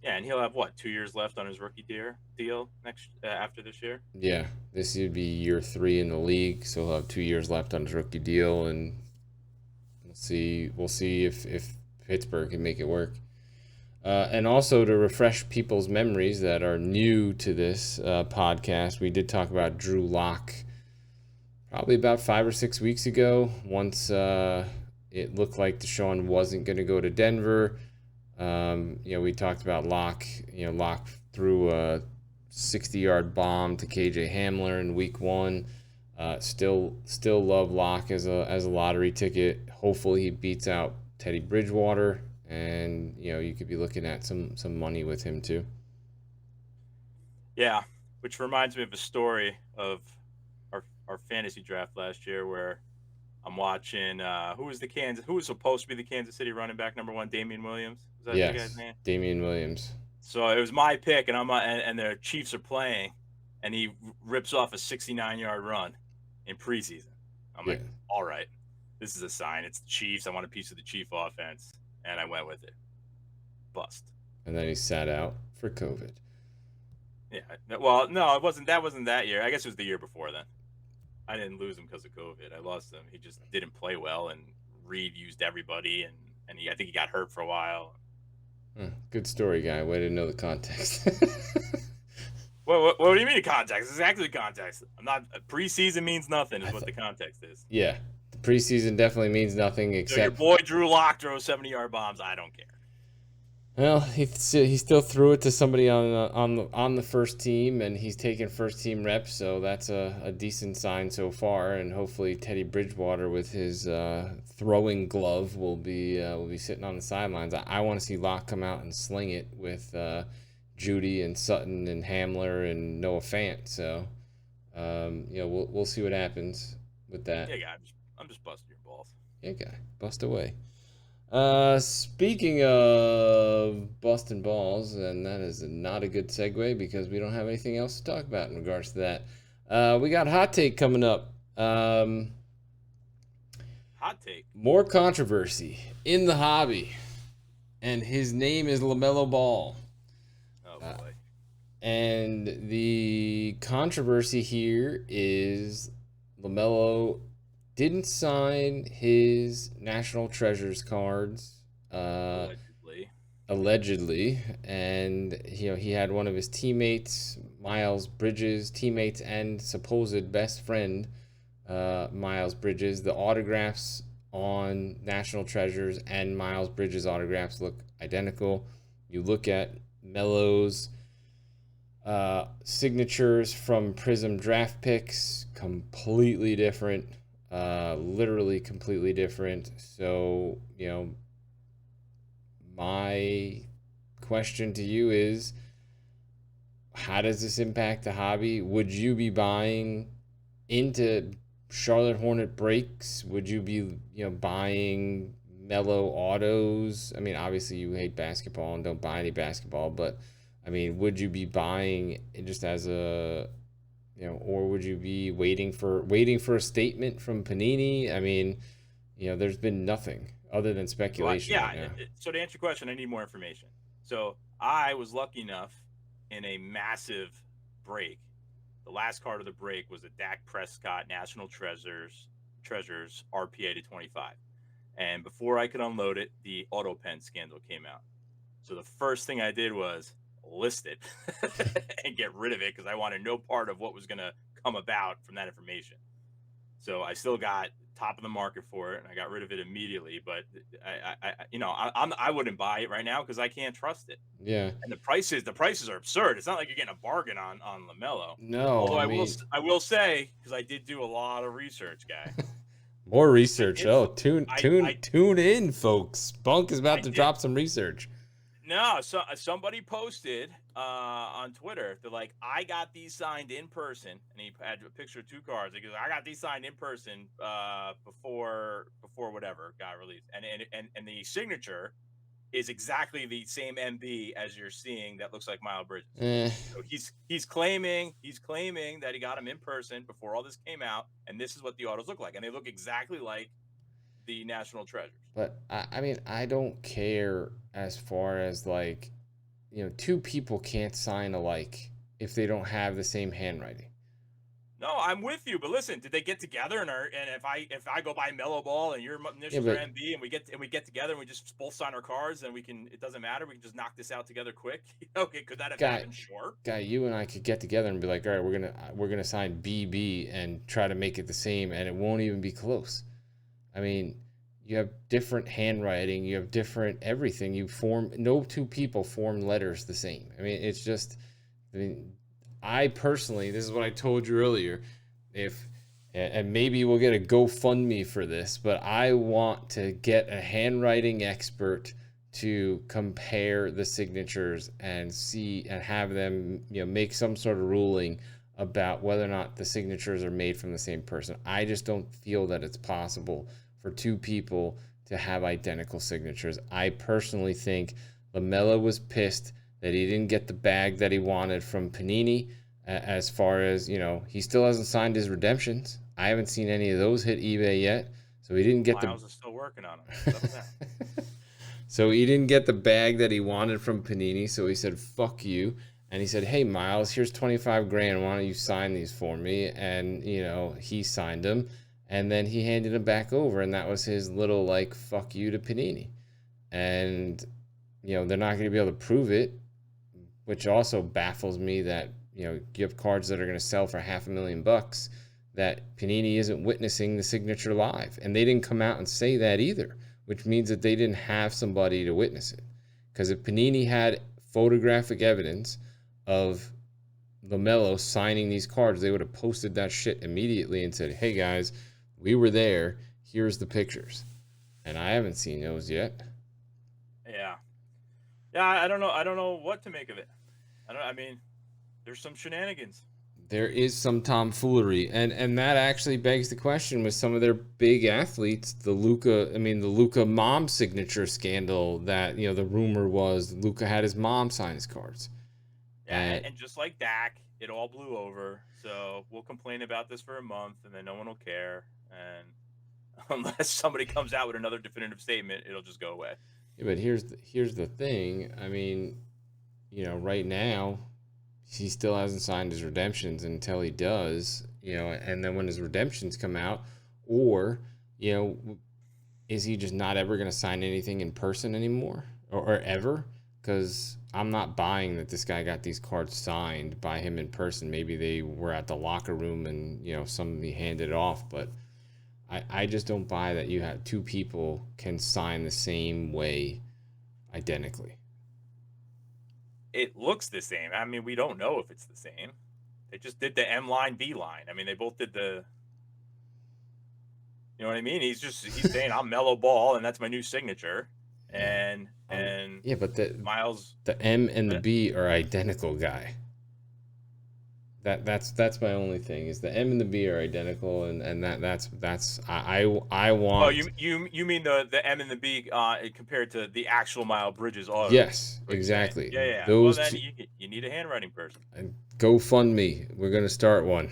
S2: Yeah, and he'll have 2 years left on his rookie deal next after this year.
S1: Yeah, this would be year 3 in the league, so he'll have 2 years left on his rookie deal, and we'll see if Pittsburgh can make it work. And also to refresh people's memories that are new to this podcast, we did talk about Drew Lock probably about 5 or 6 weeks ago. Once it looked like Deshaun wasn't going to go to Denver, we talked about Lock. Lock threw a 60-yard bomb to KJ Hamler in week 1. Still love Lock as a lottery ticket. Hopefully he beats out Teddy Bridgewater. And you could be looking at some money with him too.
S2: Yeah, which reminds me of a story of our fantasy draft last year, where I'm watching who was supposed to be the Kansas City running back number 1, Damian Williams. Is that the guy's name?
S1: Damian Williams.
S2: So it was my pick, and and the Chiefs are playing, and he rips off a 69-yard run in preseason. I'm like, all right, this is a sign. It's the Chiefs. I want a piece of the Chief offense. And I went with it. Bust.
S1: And then he sat out for COVID.
S2: Yeah. Well, no, it wasn't. That wasn't that year. I guess it was the year before then. I didn't lose him because of COVID. I lost him. He just didn't play well, and Reed used everybody, and I think he got hurt for a while.
S1: Good story, guy. Way to know the context.
S2: What do you mean the context? It's exactly the context. Preseason means nothing is what the context is.
S1: Yeah. Preseason definitely means nothing except
S2: your boy Drew Lock throws 70-yard bombs. I don't care.
S1: Well, he still threw it to somebody on the first team, and he's taking first team reps, so that's a decent sign so far. And hopefully Teddy Bridgewater with his throwing glove will be sitting on the sidelines. I want to see Lock come out and sling it with Judy and Sutton and Hamler and Noah Fant. So we'll see what happens with that.
S2: Yeah, guy. I'm just busting your balls.
S1: Yeah, guy. Bust away. Speaking of busting balls, and that is not a good segue because we don't have anything else to talk about in regards to that. We got Hot Take coming up.
S2: Hot Take.
S1: More controversy in the hobby. And his name is LaMelo Ball.
S2: Oh, boy.
S1: And the controversy here is LaMelo didn't sign his National Treasures cards allegedly, and he had one of his teammates, Miles Bridges, and supposed best friend, Miles Bridges. The autographs on National Treasures and Miles Bridges autographs look identical. You look at Melo's signatures from Prism draft picks, completely different. literally completely different. So, my question to you is, how does this impact the hobby? Would you be buying into Charlotte Hornet breaks? Would you be, buying Melo autos? I mean, obviously you hate basketball and don't buy any basketball, but I mean, would you be buying it just as a, or would you be waiting for a statement from Panini? I mean, there's been nothing other than speculation right now.
S2: So to answer your question, I need more information. So I was lucky enough in a massive break. The last card of the break was a Dak Prescott National Treasures RPA to 25. And before I could unload it, the auto pen scandal came out. So the first thing I did was list it and get rid of it because I wanted no part of what was going to come about from that information. So I still got top of the market for it, and I got rid of it immediately. But I wouldn't buy it right now because I can't trust it.
S1: Yeah.
S2: And the prices are absurd. It's not like you're getting a bargain on LaMelo.
S1: No,
S2: Although
S1: I mean,
S2: I will say, because I did do a lot of research, guy.
S1: more research. Tune in, folks. Spunk is about to drop some research.
S2: No, so somebody posted on Twitter. They're like, I got these signed in person, and he had a picture of 2 cards. He goes, I got these signed in person before whatever got released, and the signature is exactly the same MB as you're seeing that looks like Miles Bridges. So he's claiming that he got him in person before all this came out, and this is what the autos look like, and they look exactly like the National Treasures.
S1: But I mean, I don't care as far as like, 2 people can't sign alike if they don't have the same handwriting.
S2: No, I'm with you, but listen, did they get together and if I go buy Melo Ball and your initials are MB and we get together and we just both sign our cards and it doesn't matter, we can just knock this out together quick? Okay, could that have happened? Sure.
S1: Guy, you and I could get together and be like, all right, we're gonna sign BB and try to make it the same, and it won't even be close. I mean, you have different handwriting, you have different everything. No 2 people form letters the same. I mean, it's just, I personally, this is what I told you earlier, and maybe we'll get a GoFundMe for this, but I want to get a handwriting expert to compare the signatures and see and have them, make some sort of ruling about whether or not the signatures are made from the same person. I just don't feel that it's possible for 2 people to have identical signatures. I personally think LaMelo was pissed that he didn't get the bag that he wanted from Panini. As far as, he still hasn't signed his redemptions. I haven't seen any of those hit eBay yet. So he didn't get
S2: Miles is still working on them.
S1: So he didn't get the bag that he wanted from Panini. So he said, fuck you. And he said, hey, Miles, here's 25 grand. Why don't you sign these for me? And, he signed them. And then he handed them back over. And that was his little, like, fuck you to Panini. And, they're not going to be able to prove it, which also baffles me that, you have cards that are going to sell for $500,000 that Panini isn't witnessing the signature live. And they didn't come out and say that either, which means that they didn't have somebody to witness it. Because if Panini had photographic evidence of LaMelo signing these cards, they would have posted that shit immediately and said, hey guys, we were there, here's the pictures. And I haven't seen those yet.
S2: Yeah, I don't know what to make of it. I mean, there's some shenanigans.
S1: There is some tomfoolery, and that actually begs the question with some of their big athletes, the Luka mom signature scandal that, the rumor was Luka had his mom sign his cards.
S2: And just like Dak, it all blew over. So we'll complain about this for a month, and then no one will care. And unless somebody comes out with another definitive statement, it'll just go away.
S1: Yeah, but here's the thing. I mean, right now, he still hasn't signed his redemptions until he does, and then when his redemptions come out, or, is he just not ever going to sign anything in person anymore or ever? Because I'm not buying that this guy got these cards signed by him in person. Maybe they were at the locker room and, somebody handed it off, but I just don't buy that you have 2 people can sign the same way identically.
S2: It looks the same. I mean, we don't know if it's the same. They just did the M line, B line. I mean, they both did the You know what I mean? He's saying I'm Mellow Ball and that's my new signature. And
S1: yeah, but
S2: Miles,
S1: the M and the B are identical, guy. That's my only thing is the M and the B are identical, and that's I want.
S2: Oh, you mean the M and the B compared to the actual Miles Bridges auto?
S1: Yes, exactly.
S2: Yeah. Well,
S1: Those
S2: then
S1: two,
S2: you need a handwriting person.
S1: GoFundMe. We're gonna start one.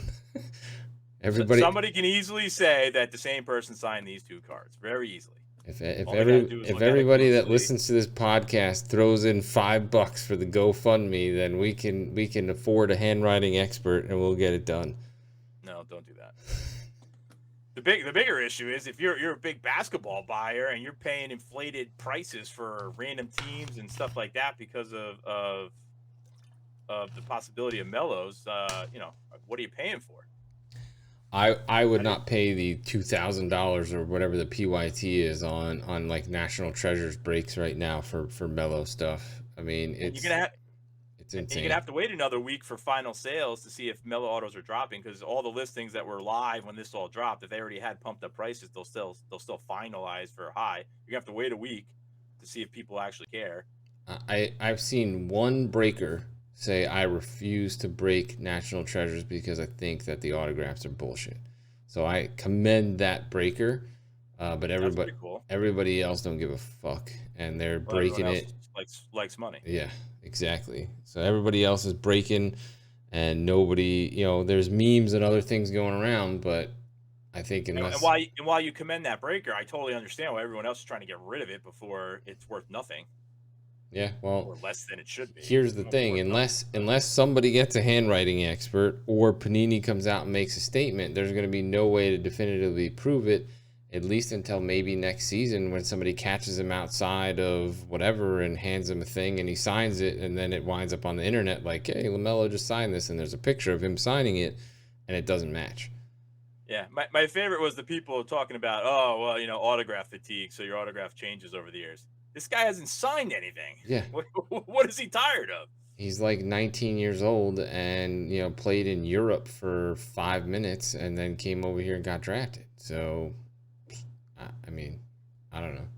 S1: Everybody,
S2: Somebody can easily say that the same person signed these two cards very easily.
S1: if
S2: everybody
S1: that listens to this podcast throws in $5 for the GoFundMe, then we can afford a handwriting expert and we'll get it done.
S2: No, don't do that. The bigger issue is if you're a big basketball buyer and you're paying inflated prices for random teams and stuff like that because of the possibility of Melos, what are you paying for?
S1: I would not pay the $2,000 or whatever the PYT is on like National Treasures breaks right now for Melo stuff. I mean, it's insane.
S2: And you're gonna have to wait another week for final sales to see if Melo autos are dropping, because all the listings that were live when this all dropped, if they already had pumped up prices, they'll still finalize for high. You're gonna have to wait a week to see if people actually care.
S1: I've seen one breaker say I refuse to break National Treasures because I think that the autographs are bullshit. So I commend that breaker, but everybody else don't give a fuck, and they're breaking it.
S2: Likes money.
S1: Yeah, exactly. So everybody else is breaking, and nobody, there's memes and other things going around, but I think unless
S2: and while you commend that breaker, I totally understand why everyone else is trying to get rid of it before it's worth nothing.
S1: Yeah, well,
S2: or less than it should be.
S1: Here's the thing: unless somebody gets a handwriting expert or Panini comes out and makes a statement, there's going to be no way to definitively prove it, at least until maybe next season when somebody catches him outside of whatever and hands him a thing and he signs it, and then it winds up on the internet like, hey, LaMelo just signed this, and there's a picture of him signing it, and it doesn't match.
S2: Yeah, my favorite was the people talking about, oh, well, autograph fatigue, so your autograph changes over the years. This guy hasn't signed anything.
S1: Yeah.
S2: What is he tired of?
S1: He's like 19 years old and, played in Europe for 5 minutes and then came over here and got drafted. So, I mean, I don't know.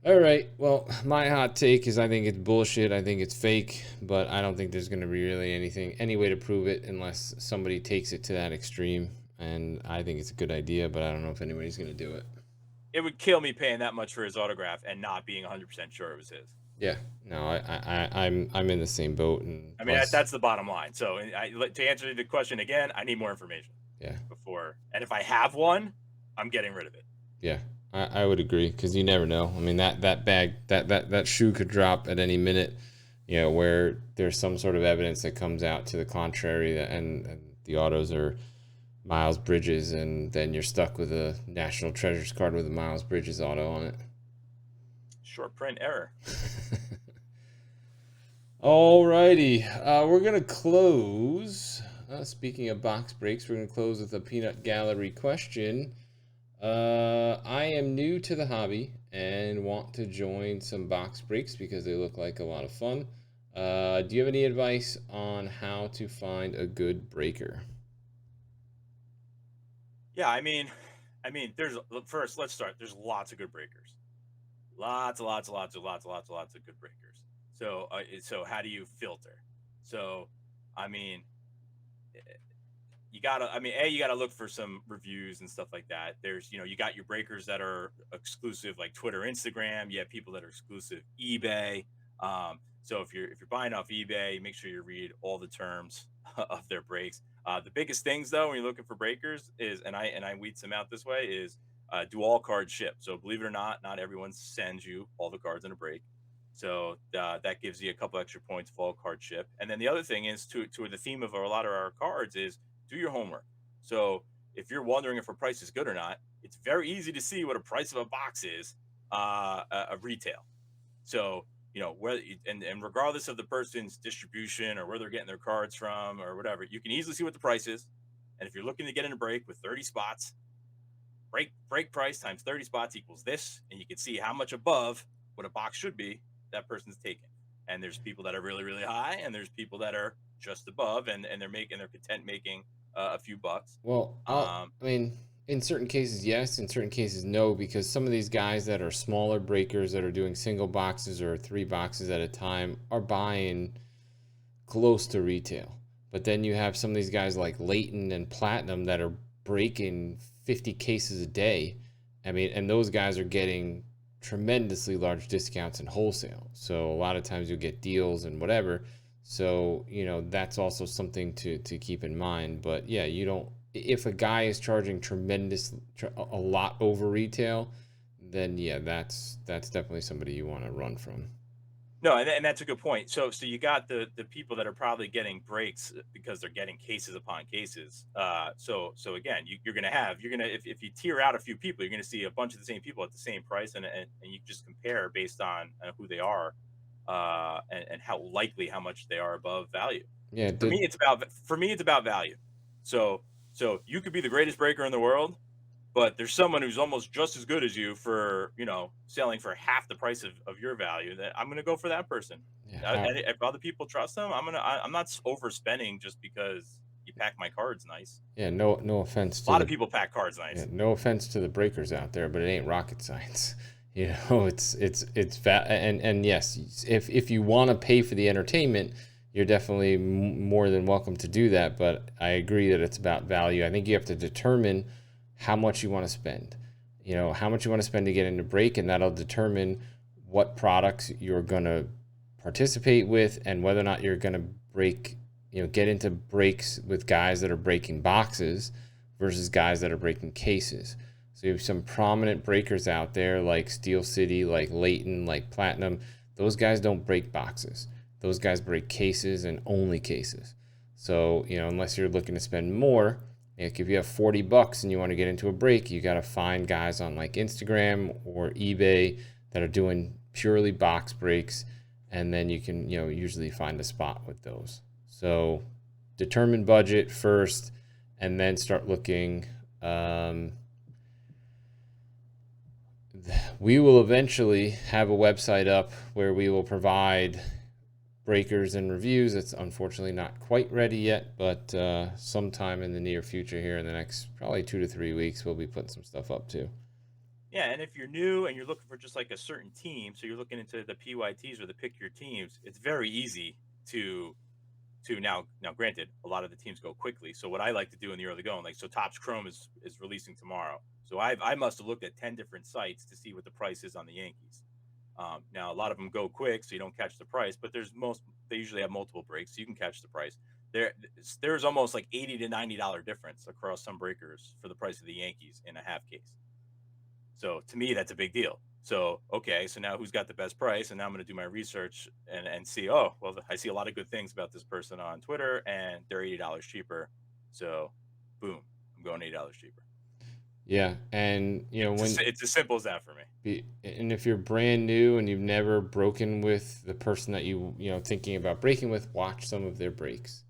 S1: All right. Well, my hot take is I think it's bullshit. I think it's fake, but I don't think there's going to be really any way to prove it unless somebody takes it to that extreme. And I think it's a good idea, but I don't know if anybody's going to do it.
S2: It would kill me paying that much for his autograph and not being 100% sure it was his.
S1: Yeah, no, I'm in the same boat, and
S2: I mean that's the bottom line. So to answer the question again, I need more information.
S1: Yeah.
S2: And if I have one, I'm getting rid of it.
S1: Yeah, I would agree, because you never know. I mean that bag that shoe could drop at any minute, where there's some sort of evidence that comes out to the contrary, and the autos are Miles Bridges, and then you're stuck with a National Treasures card with a Miles Bridges auto on it.
S2: Short print error.
S1: Alrighty, we're gonna close. Speaking of box breaks, we're gonna close with a peanut gallery question. I am new to the hobby and want to join some box breaks because they look like a lot of fun. Do you have any advice on how to find a good breaker?
S2: Yeah, I mean, let's start. There's lots of good breakers. Lots of good breakers. So how do you filter? So, I mean, you gotta look for some reviews and stuff like that. There's, you got your breakers that are exclusive, like Twitter, Instagram. You have people that are exclusive eBay. So if you're buying off eBay, make sure you read all the terms of their breaks. The biggest things though, when you're looking for breakers is, and I weed some out this way, is do all cards ship. So believe it or not everyone sends you all the cards in a break. So that gives you a couple extra points for all card ship. And then the other thing is to the theme of a lot of our cards is do your homework. So if you're wondering if a price is good or not, it's very easy to see what a price of a box is a retail. So, and regardless of the person's distribution or where they're getting their cards from or whatever, you can easily see what the price is. And if you're looking to get in a break with 30 spots, break price times 30 spots equals this, and you can see how much above what a box should be that person's taking. And there's people that are really, really high, and there's people that are just above, and they're content making a few bucks.
S1: Well, I mean, In certain cases, yes. In certain cases, no, because some of these guys that are smaller breakers that are doing single boxes or 3 boxes at a time are buying close to retail. But then you have some of these guys like Leighton and Platinum that are breaking 50 cases a day. I mean, and those guys are getting tremendously large discounts in wholesale. So a lot of times you'll get deals and whatever. So, that's also something to keep in mind. But yeah, you don't, if a guy is charging a lot over retail, then yeah, that's definitely somebody you want to run from.
S2: No, and that's a good point. So you got the people that are probably getting breaks because they're getting cases upon cases. So again, you're gonna if you tier out a few people, you're gonna see a bunch of the same people at the same price, and you just compare based on who they are, and how much they are above value.
S1: Yeah,
S2: For me it's about value. So you could be the greatest breaker in the world, but there's someone who's almost just as good as you for selling for half the price of your value. That I'm going to go for that person.
S1: yeah,
S2: And if other people trust them, I'm not overspending just because you pack my cards nice.
S1: yeah. No offense
S2: A
S1: to
S2: lot of
S1: the
S2: people pack cards
S1: yeah,
S2: nice.
S1: no offense to the breakers out there, but it ain't rocket science. And yes, if you want to pay for the entertainment, you're definitely more than welcome to do that. But I agree that it's about value. I think you have to determine how much you want to spend. How much you want to spend to get into break, and that'll determine what products you're going to participate with and whether or not you're going to get into breaks with guys that are breaking boxes versus guys that are breaking cases. So you have some prominent breakers out there like Steel City, like Leighton, like Platinum. Those guys don't break boxes. Those guys break cases and only cases. So, unless you're looking to spend more, like if you have $40 and you want to get into a break, you got to find guys on like Instagram or eBay that are doing purely box breaks, and then you can, usually find a spot with those. So determine budget first, and then start looking. We will eventually have a website up where we will provide breakers and reviews. It's unfortunately not quite ready yet, but sometime in the near future here in the next probably 2 to 3 weeks, we'll be putting some stuff up too.
S2: Yeah, and if you're new and you're looking for just like a certain team, so you're looking into the PYTs or the pick your teams, it's very easy to now granted a lot of the teams go quickly. So what I like to do in the early going, like, so Topps Chrome is releasing tomorrow, so I must have looked at 10 different sites to see what the price is on the Yankees. Now a lot of them go quick, so you don't catch the price, but they usually have multiple breaks, so you can catch the price. There's almost like $80 to $90 difference across some breakers for the price of the Yankees in a half case. So to me, that's a big deal. So, okay, so now who's got the best price? And now I'm going to do my research and see, oh, well, I see a lot of good things about this person on Twitter, and they're $80 cheaper. So, boom, I'm going $80 cheaper.
S1: Yeah, and
S2: it's as simple as that for me.
S1: And if you're brand new and you've never broken with the person that thinking about breaking with, watch some of their breaks.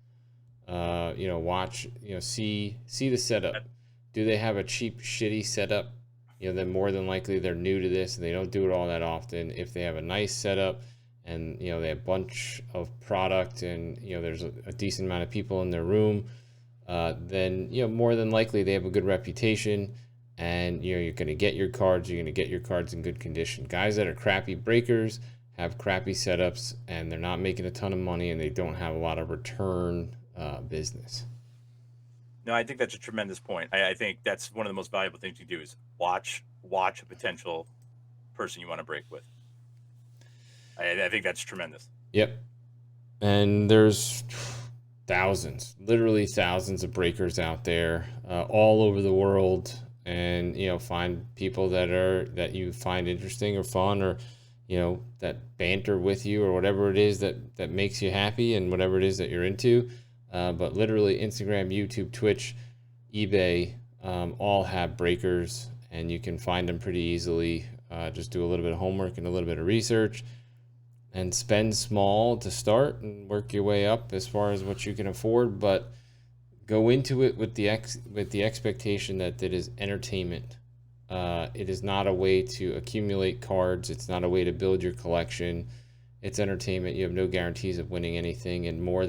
S1: Watch, see the setup. Do they have a cheap, shitty setup? Then more than likely they're new to this and they don't do it all that often. If they have a nice setup and they have a bunch of product and there's a decent amount of people in their room, then more than likely they have a good reputation, and you're going to get your cards. You're going to get your cards in good condition. Guys that are crappy breakers have crappy setups, and they're not making a ton of money, and they don't have a lot of return business.
S2: No, I think that's a tremendous point. I think that's one of the most valuable things you do is watch a potential person you want to break with. I think that's tremendous.
S1: Yep. And there's literally thousands of breakers out there all over the world, and find people that you find interesting or fun, or that banter with you, or whatever it is that makes you happy, and whatever it is that you're into. But literally Instagram, YouTube, Twitch, eBay, all have breakers, and you can find them pretty easily. Just do a little bit of homework and a little bit of research, and spend small to start and work your way up as far as what you can afford. But go into it with the expectation that it is entertainment. It is not a way to accumulate cards. It's not a way to build your collection. It's entertainment. You have no guarantees of winning anything, and more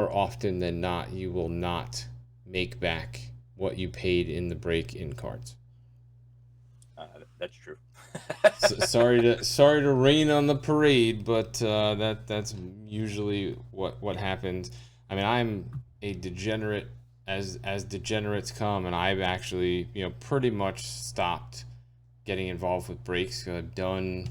S1: often than not, you will not make back what you paid in the break in cards.
S2: That's true.
S1: Sorry to rain on the parade, but that's usually what happens. I mean, I'm a degenerate as degenerates come, and I've actually pretty much stopped getting involved with breaks. I've done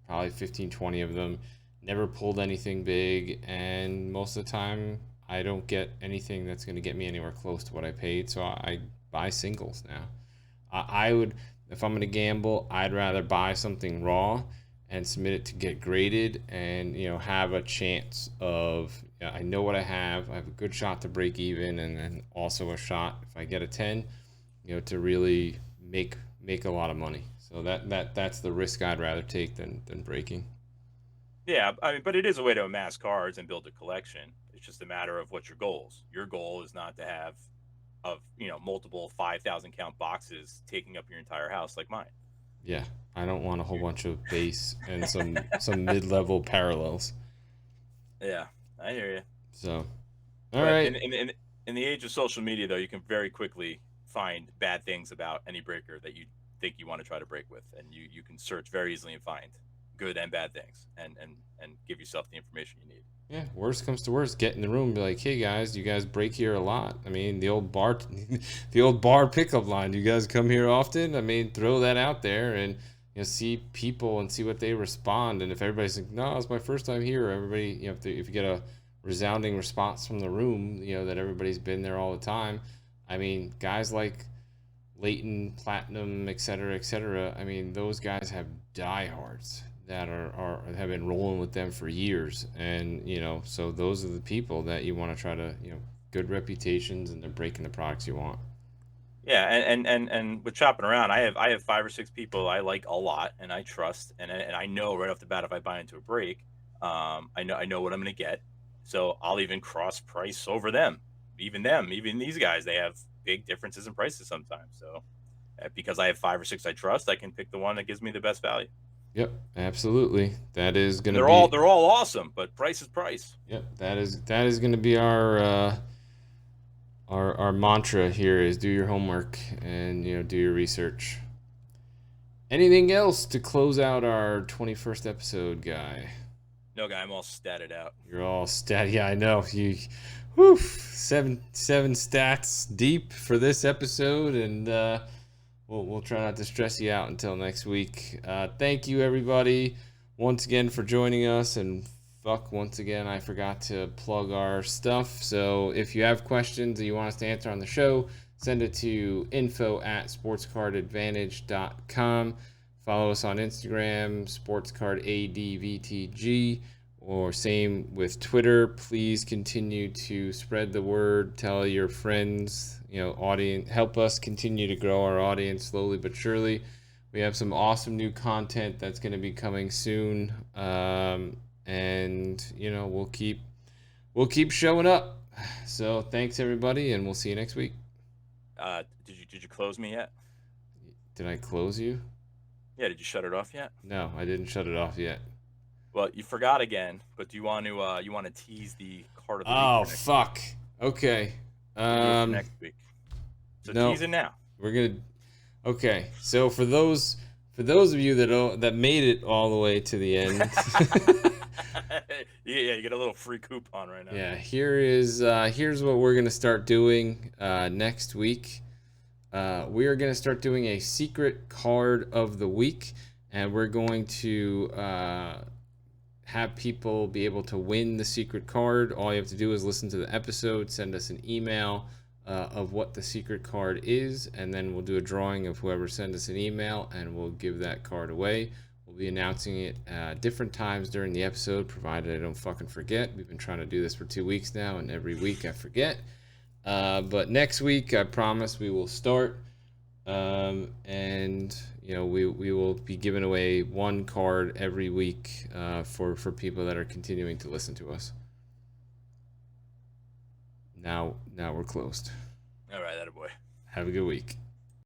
S1: probably 15, 20 of them, never pulled anything big, and most of the time I don't get anything that's going to get me anywhere close to what I paid. So I buy singles now. I would, if I'm going to gamble, I'd rather buy something raw and submit it to get graded and have a chance of I know what I have a good shot to break even, and then also a shot if I get a 10 to really make a lot of money. So that's the risk I'd rather take than breaking.
S2: Yeah, I mean, but it is a way to amass cards and build a collection. It's just a matter of what's your goals. Your goal is not to have multiple 5,000 count boxes taking up your entire house like mine.
S1: Yeah, I don't want a whole bunch of base and some mid-level parallels.
S2: Yeah, I hear you.
S1: So, all right.
S2: In the age of social media, though, you can very quickly find bad things about any breaker that you think you want to try to break with, and you can search very easily and find good and bad things, and give yourself the information you need.
S1: Yeah, worst comes to worst, get in the room and be like, hey guys, you guys break here a lot. I mean, the old bar pickup line, do you guys come here often? I mean, throw that out there and see people and see what they respond. And if everybody's like, no, it's my first time here, everybody, if you get a resounding response from the room, that everybody's been there all the time. I mean, guys like Leighton, Platinum, et cetera, I mean, those guys have diehards that have been rolling with them for years, and so those are the people that you want to try to good reputations, and they're breaking the products you want.
S2: Yeah, and with chopping around, I have 5 or 6 people I like a lot and I trust, and I know right off the bat if I buy into a break, I know what I'm going to get, so I'll even cross price over them, even these guys, they have big differences in prices sometimes. So because I have 5 or 6 I trust, I can pick the one that gives me the best value.
S1: Yep, absolutely. That is going to
S2: be. They're all awesome, but price is price.
S1: Yep, that is going to be our mantra here: is do your homework and do your research. Anything else to close out our 21st episode, Guy?
S2: No, Guy, I'm all statted out.
S1: You're all stat. Yeah, I know you. Whew, seven stats deep for this episode, and we'll try not to stress you out until next week. Thank you, everybody, once again for joining us. And once again, I forgot to plug our stuff. So if you have questions that you want us to answer on the show, send it to info@sportscardadvantage.com. Follow us on Instagram, sportscardadvtg, or same with Twitter. Please continue to spread the word. Tell your friends, audience. Help us continue to grow our audience slowly but surely. We have some awesome new content that's going to be coming soon, and we'll keep showing up. So thanks everybody, and we'll see you next week.
S2: Did you close me yet?
S1: Did I close you?
S2: Yeah. Did you shut it off yet?
S1: No, I didn't shut it off yet.
S2: Well, you forgot again, but do you want to tease the card of the week?
S1: Oh, fuck. Okay.
S2: Next week. So no, tease it now.
S1: We're gonna. Okay. So for those of you that made it all the way to the end.
S2: Yeah, you get a little free coupon right now.
S1: Yeah. Here's what we're gonna start doing next week. We are gonna start doing a secret card of the week, and we're going to have people be able to win the secret card. All you have to do is listen to the episode, send us an email of what the secret card is, and then we'll do a drawing of whoever sent us an email, and we'll give that card away. We'll be announcing it different times during the episode, provided I don't fucking forget. We've been trying to do this for 2 weeks now, and every week I forget. But next week, I promise we will start, and we will be giving away one card every week for people that are continuing to listen to us. Now we're closed.
S2: All right, attaboy.
S1: Have a good week.